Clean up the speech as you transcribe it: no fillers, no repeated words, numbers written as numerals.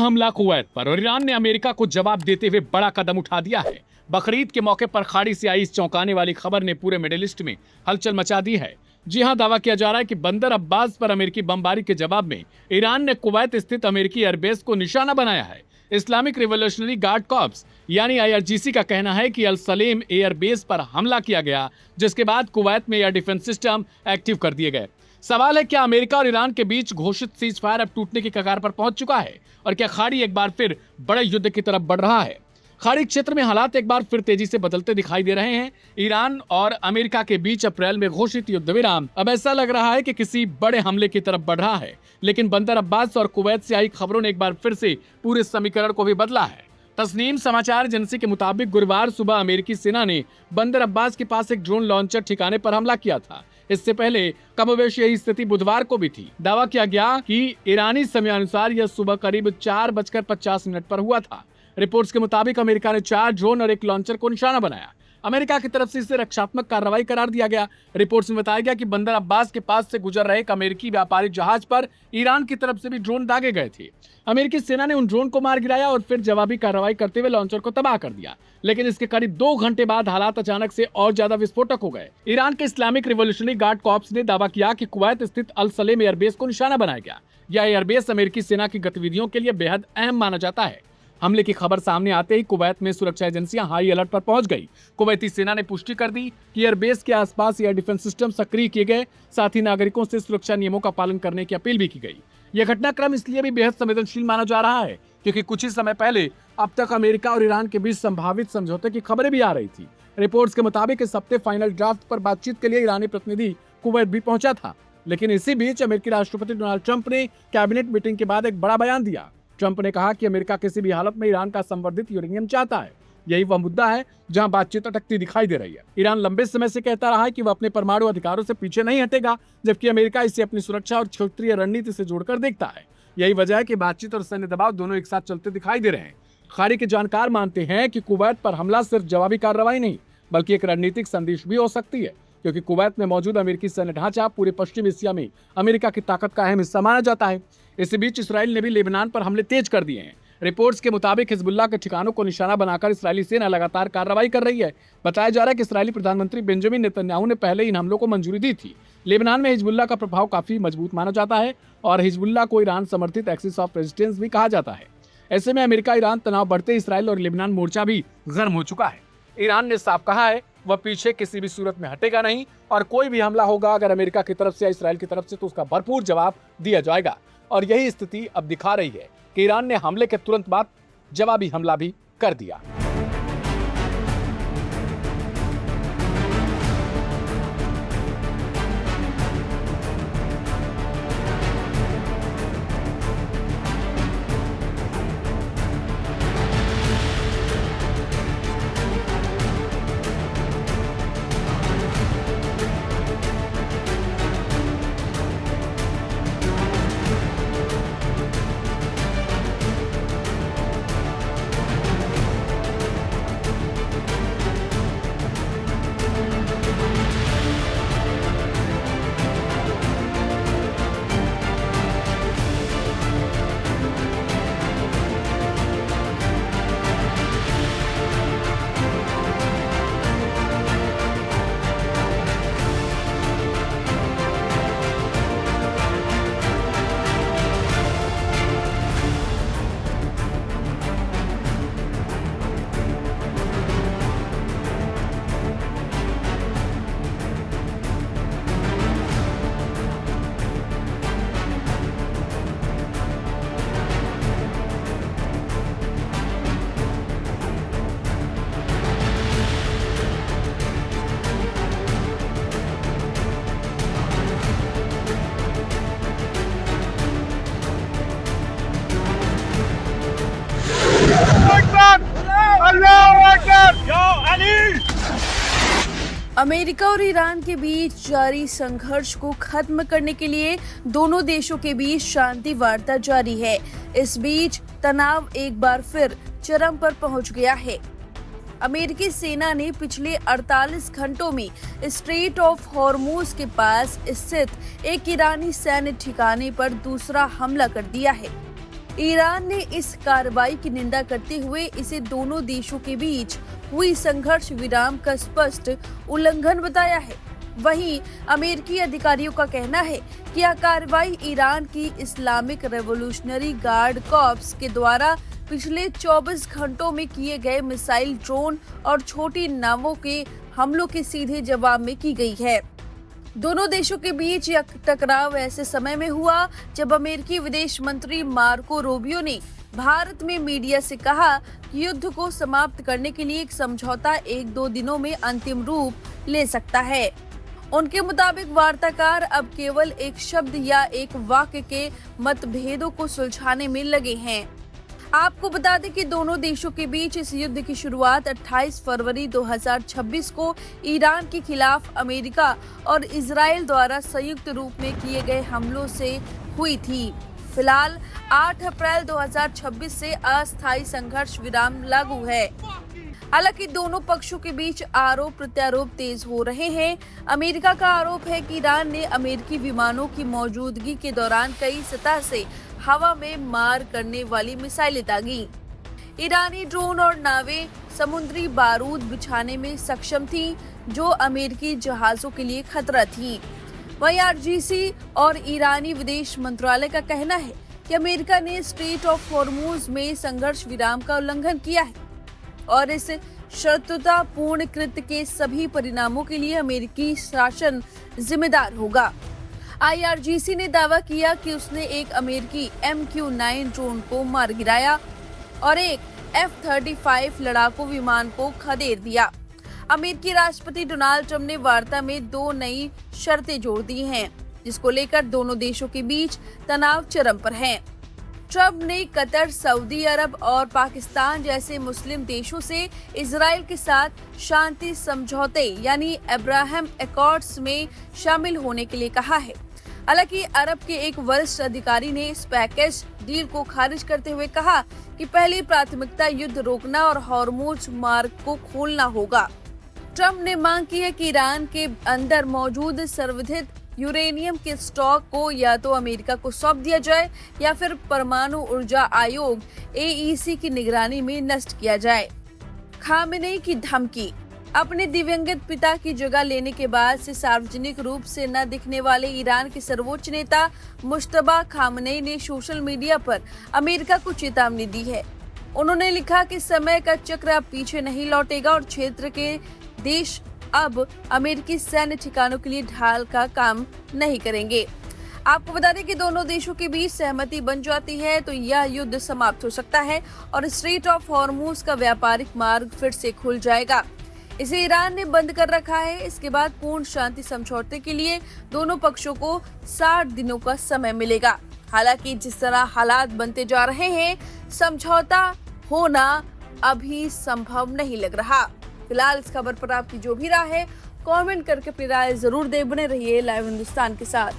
हमला कुवैत पर और ईरान ने अमेरिका को जवाब देते हुए बड़ा कदम उठा दिया है। बकरीद के मौके पर खाड़ी से आई इस चौंकाने वाली खबर ने पूरे मिडिल ईस्ट में हलचल मचा दी है। जी हां, दावा किया जा रहा है कि बंदर अब्बास पर अमेरिकी बमबारी के जवाब में ईरान ने कुवैत स्थित अमेरिकी एयरबेस को निशाना बनाया है। इस्लामिक रिवोल्यूशनरी गार्ड कॉर्प्स यानी IRGC का कहना है कि अल सलेम एयरबेस पर हमला किया गया, जिसके बाद कुवैत में एयर डिफेंस सिस्टम एक्टिव कर दिए गए। सवाल है, क्या अमेरिका और ईरान के बीच घोषित सीज फायर अब टूटने की कगार पर पहुंच चुका है और क्या खाड़ी एक बार फिर बड़े युद्ध की तरफ बढ़ रहा है? खाड़ी क्षेत्र में हालात एक बार फिर तेजी से बदलते दिखाई दे रहे हैं। ईरान और अमेरिका के बीच अप्रैल में घोषित युद्ध विराम अब ऐसा लग रहा है कि किसी बड़े हमले की तरफ बढ़ रहा है, लेकिन बंदर अब्बास और कुवैत से आई खबरों ने एक बार फिर से पूरे समीकरण को भी बदला है। तस्नीम समाचार एजेंसी के मुताबिक गुरुवार सुबह अमेरिकी सेना ने बंदर अब्बास के पास एक ड्रोन लॉन्चर ठिकाने पर हमला किया था। इससे पहले कमोबेश यही स्थिति बुधवार को भी थी। दावा किया गया कि ईरानी समयानुसार यह सुबह करीब 4:50 पर हुआ था। रिपोर्ट्स के मुताबिक अमेरिका ने 4 ड्रोन और एक लॉन्चर को निशाना बनाया। अमेरिका की तरफ से इसे रक्षात्मक कार्रवाई करार दिया गया। रिपोर्ट्स में बताया गया कि बंदर अब्बास के पास से गुजर रहे एक अमेरिकी व्यापारिक जहाज पर ईरान की तरफ से भी ड्रोन दागे गए थे। अमेरिकी सेना ने उन ड्रोन को मार गिराया और फिर जवाबी कार्रवाई करते हुए लॉन्चर को तबाह कर दिया, लेकिन इसके करीब 2 घंटे बाद हालात अचानक से और ज्यादा विस्फोटक हो गए। ईरान के इस्लामिक रिवोल्यूशनरी गार्ड कॉर्प्स ने दावा किया कि कुवैत स्थित अल सलेम एयरबेस को निशाना बनाया गया। यह एयरबेस अमेरिकी सेना की गतिविधियों के लिए बेहद अहम माना जाता है। हमले की खबर सामने आते ही कुवैत में सुरक्षा एजेंसियां हाई अलर्ट पर पहुंच गई। कुवैती सेना ने पुष्टि कर दी कि एयरबेस के आसपास एयर डिफेंस सिस्टम सक्रिय किए गए, साथ ही नागरिकों से सुरक्षा नियमों का पालन करने की अपील भी की गई। यह घटनाक्रम इसलिए भी बेहद संवेदनशील माना जा रहा है क्योंकि कुछ ही समय पहले अब तक अमेरिका और ईरान के बीच संभावित समझौते की खबरें भी आ रही थी। रिपोर्ट्स के मुताबिक इस हफ्ते फाइनल ड्राफ्ट पर बातचीत के लिए ईरानी प्रतिनिधि कुवैत भी पहुंचा था, लेकिन इसी बीच अमेरिकी राष्ट्रपति डोनाल्ड ट्रंप ने कैबिनेट मीटिंग के बाद एक बड़ा बयान दिया। ट्रंप ने कहा कि अमेरिका किसी भी हालत में ईरान का संवर्धित यूरेनियम चाहता है। यही वह मुद्दा है जहां बातचीत अटकती दिखाई दे रही है। ईरान लंबे समय से कहता रहा है कि वह अपने परमाणु अधिकारों से पीछे नहीं हटेगा, जबकि अमेरिका इसे अपनी सुरक्षा और क्षेत्रीय रणनीति से जोड़कर देखता है। यही वजह है कि बातचीत और सैन्य दबाव दोनों एक साथ चलते दिखाई दे रहे हैं। खाड़ी के जानकार मानते हैं कि कुवैत पर हमला सिर्फ जवाबी कार्रवाई नहीं, बल्कि एक रणनीतिक संदेश भी हो सकती है, क्योंकि कुवैत में मौजूद अमेरिकी सैन्य ढांचा पूरे पश्चिम एशिया में अमेरिका की ताकत का अहम हिस्सा माना जाता है। इसी बीच इसराइल ने भी लेबनान पर हमले तेज कर दिए हैं। रिपोर्ट्स के मुताबिक हिजबुल्लाह के ठिकानों को निशाना बनाकर इस्राएली सेना लगातार कार्रवाई कर रही है। बताया जा रहा है कि इस्राएली प्रधानमंत्री बेंजामिन नेतन्याहू ने पहले इन हमलों को मंजूरी दी थी। लेबनान में हिजबुल्लाह का प्रभाव काफी मजबूत माना जाता है और हिजबुल्लाह को ईरान समर्थित एक्सिस ऑफ रेजिस्टेंस भी कहा जाता है। ऐसे में अमेरिका ईरान तनाव बढ़ते इसराइल और लेबनान मोर्चा भी गर्म हो चुका है। ईरान ने साफ कहा है वह पीछे किसी भी सूरत में हटेगा नहीं और कोई भी हमला होगा अगर अमेरिका की तरफ से या इसराइल की तरफ से तो उसका भरपूर जवाब दिया जाएगा। और यही स्थिति अब दिखा रही है कि ईरान ने हमले के तुरंत बाद जवाबी हमला भी कर दिया। अमेरिका और ईरान के बीच जारी संघर्ष को खत्म करने के लिए दोनों देशों के बीच शांति वार्ता जारी है। इस बीच तनाव एक बार फिर चरम पर पहुंच गया है। अमेरिकी सेना ने पिछले 48 घंटों में स्ट्रेट ऑफ हॉर्मुज के पास स्थित एक ईरानी सैन्य ठिकाने पर दूसरा हमला कर दिया है। ईरान ने इस कार्रवाई की निंदा करते हुए इसे दोनों देशों के बीच हुई संघर्ष विराम का स्पष्ट उल्लंघन बताया है। वहीं अमेरिकी अधिकारियों का कहना है कि यह कार्रवाई ईरान की इस्लामिक रेवोल्यूशनरी गार्ड कॉर्प्स के द्वारा पिछले 24 घंटों में किए गए मिसाइल, ड्रोन और छोटी नावों के हमलों के सीधे जवाब में की गई है। दोनों देशों के बीच यह टकराव ऐसे समय में हुआ जब अमेरिकी विदेश मंत्री मार्को रूबियो ने भारत में मीडिया से कहा कि युद्ध को समाप्त करने के लिए एक समझौता 1-2 दिनों में अंतिम रूप ले सकता है। उनके मुताबिक वार्ताकार अब केवल एक शब्द या एक वाक्य के मतभेदों को सुलझाने में लगे हैं। आपको बता दें कि दोनों देशों के बीच इस युद्ध की शुरुआत 28 फरवरी 2026 को ईरान के खिलाफ अमेरिका और इजराइल द्वारा संयुक्त रूप में किए गए हमलों से हुई थी। फिलहाल 8 अप्रैल 2026 से अस्थायी संघर्ष विराम लागू है। हालांकि दोनों पक्षों के बीच आरोप प्रत्यारोप तेज हो रहे हैं। अमेरिका का आरोप है कि ईरान ने अमेरिकी विमानों की मौजूदगी के दौरान कई सतह से हवा में मार करने वाली मिसाइलें दागी। ईरानी ड्रोन और नावें समुद्री बारूद बिछाने में सक्षम थीं, जो अमेरिकी जहाजों के लिए खतरा थी। वहीं आरजीसी और ईरानी विदेश मंत्रालय का कहना है कि अमेरिका ने स्ट्रेट ऑफ हॉर्मुज में संघर्ष विराम का उल्लंघन किया है और इस शत्रुतापूर्ण कृत्य के सभी परिणामों के लिए अमेरिकी शासन जिम्मेदार होगा। आईआरजीसी ने दावा किया कि उसने एक अमेरिकी MQ-9 ड्रोन को मार गिराया और एक F-35 लड़ाकू विमान को खदेड़ दिया। अमेरिकी राष्ट्रपति डोनाल्ड ट्रंप ने वार्ता में 2 नई शर्तें जोड़ दी हैं, जिसको लेकर दोनों देशों के बीच तनाव चरम पर है। ट्रंप ने कतर, सऊदी अरब और पाकिस्तान जैसे मुस्लिम देशों से इजराइल के साथ शांति समझौते यानी अब्राहम एकॉर्ड्स में शामिल होने के लिए कहा है। हालांकि अरब के एक वरिष्ठ अधिकारी ने इस पैकेज डील को खारिज करते हुए कहा कि पहली प्राथमिकता युद्ध रोकना और हॉर्मुज मार्ग को खोलना होगा। ट्रंप ने मांग की है कि ईरान के अंदर मौजूद संवर्धित यूरेनियम के स्टॉक को या तो अमेरिका को सौंप दिया जाए या फिर परमाणु ऊर्जा आयोग AEC की निगरानी में नष्ट किया जाए। खामेनेई की धमकी। अपने दिवंगत पिता की जगह लेने के बाद से सार्वजनिक रूप से न दिखने वाले ईरान के सर्वोच्च नेता मुश्तबा खामेनेई ने सोशल मीडिया पर अमेरिका को चेतावनी दी है। उन्होंने लिखा कि समय का चक्र अब पीछे नहीं लौटेगा और क्षेत्र के देश अब अमेरिकी सैन्य ठिकानों के लिए ढाल का काम नहीं करेंगे। आपको बता दें कि दोनों देशों के बीच सहमति बन जाती है तो यह युद्ध समाप्त हो सकता है और स्ट्रेट ऑफ हॉर्मुज का व्यापारिक मार्ग फिर से खुल जाएगा। इसे ईरान ने बंद कर रखा है। इसके बाद पूर्ण शांति समझौते के लिए दोनों पक्षों को 60 दिनों का समय मिलेगा। हालांकि जिस तरह हालात बनते जा रहे हैं, समझौता होना अभी संभव नहीं लग रहा। फिलहाल इस खबर पर आपकी जो भी राय है, कमेंट करके अपनी राय जरूर दें। बने रहिए लाइव हिंदुस्तान के साथ।